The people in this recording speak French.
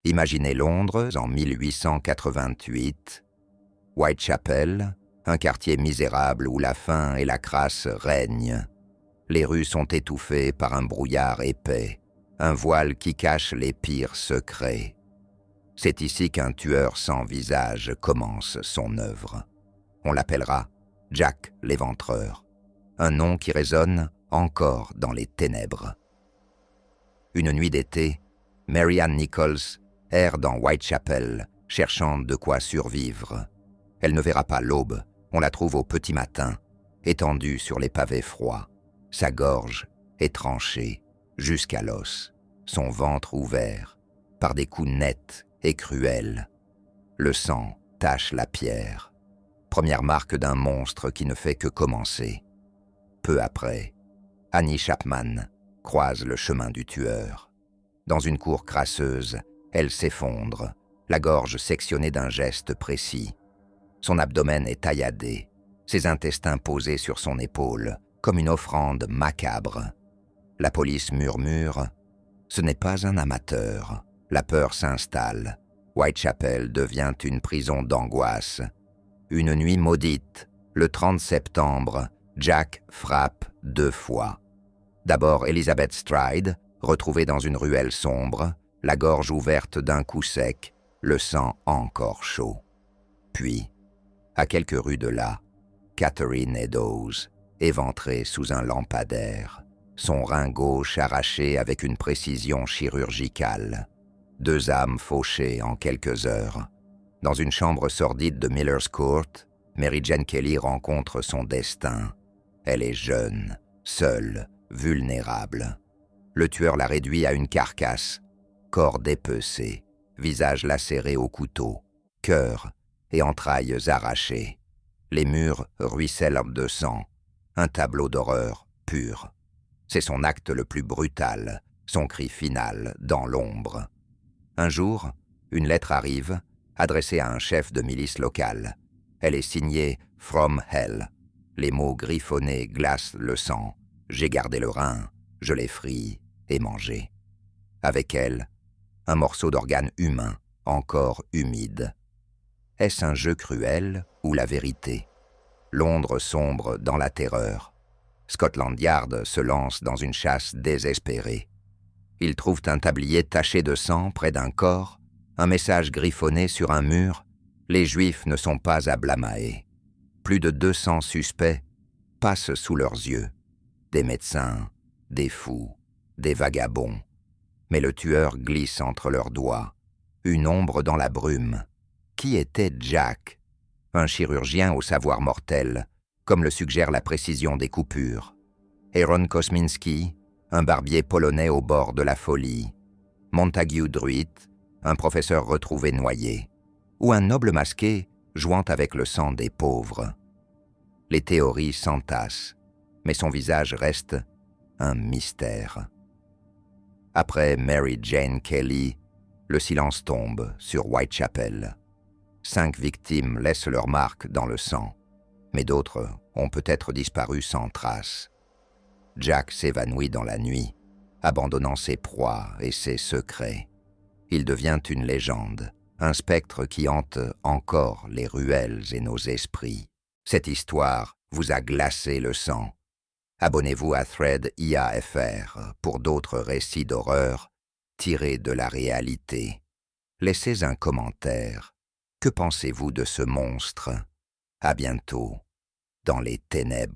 Imaginez Londres en 1888, Whitechapel, un quartier misérable où la faim et la crasse règnent. Les rues sont étouffées par un brouillard épais, un voile qui cache les pires secrets. C'est ici qu'un tueur sans visage commence son œuvre. On l'appellera Jack l'Éventreur, un nom qui résonne encore dans les ténèbres. Une nuit d'été, Mary Ann Nichols erre dans Whitechapel, cherchant de quoi survivre. Elle ne verra pas l'aube, on la trouve au petit matin, étendue sur les pavés froids. Sa gorge est tranchée jusqu'à l'os, son ventre ouvert, par des coups nets et cruels. Le sang tache la pierre. Première marque d'un monstre qui ne fait que commencer. Peu après, Annie Chapman croise le chemin du tueur. Dans une cour crasseuse, elle s'effondre, la gorge sectionnée d'un geste précis. Son abdomen est tailladé, ses intestins posés sur son épaule, comme une offrande macabre. La police murmure « Ce n'est pas un amateur ». La peur s'installe. Whitechapel devient une prison d'angoisse. Une nuit maudite, le 30 septembre, Jack frappe 2 fois. D'abord Elizabeth Stride, retrouvée dans une ruelle sombre, la gorge ouverte d'un coup sec, le sang encore chaud. Puis, à quelques rues de là, Catherine Eddowes, éventrée sous un lampadaire, son rein gauche arraché avec une précision chirurgicale. 2 âmes fauchées en quelques heures. Dans une chambre sordide de Miller's Court, Mary Jane Kelly rencontre son destin. Elle est jeune, seule, vulnérable. Le tueur la réduit à une carcasse, corps dépecé, visage lacéré au couteau, cœur et entrailles arrachées. Les murs ruissellent de sang, un tableau d'horreur pur. C'est son acte le plus brutal, son cri final dans l'ombre. Un jour, une lettre arrive, adressée à un chef de milice local. Elle est signée « From Hell ». Les mots griffonnés glacent le sang. J'ai gardé le rein, je l'ai frit et mangé. Avec elle, un morceau d'organe humain, encore humide. Est-ce un jeu cruel ou la vérité? Londres sombre dans la terreur. Scotland Yard se lance dans une chasse désespérée. Ils trouvent un tablier taché de sang près d'un corps, un message griffonné sur un mur. Les Juifs ne sont pas à Blamae. Plus de 200 suspects passent sous leurs yeux. Des médecins, des fous, des vagabonds. Mais le tueur glisse entre leurs doigts. Une ombre dans la brume. Qui était Jack? Un chirurgien au savoir mortel, comme le suggère la précision des coupures. Aaron Kosminski, un barbier polonais au bord de la folie. Montague Druitt, un professeur retrouvé noyé. Ou un noble masqué jouant avec le sang des pauvres. Les théories s'entassent, mais son visage reste un mystère. Après Mary Jane Kelly, le silence tombe sur Whitechapel. 5 victimes laissent leur marque dans le sang, mais d'autres ont peut-être disparu sans trace. Jack s'évanouit dans la nuit, abandonnant ses proies et ses secrets. Il devient une légende, un spectre qui hante encore les ruelles et nos esprits. Cette histoire vous a glacé le sang. Abonnez-vous à Thread IAFR pour d'autres récits d'horreur tirés de la réalité. Laissez un commentaire. Que pensez-vous de ce monstre? À bientôt dans les ténèbres.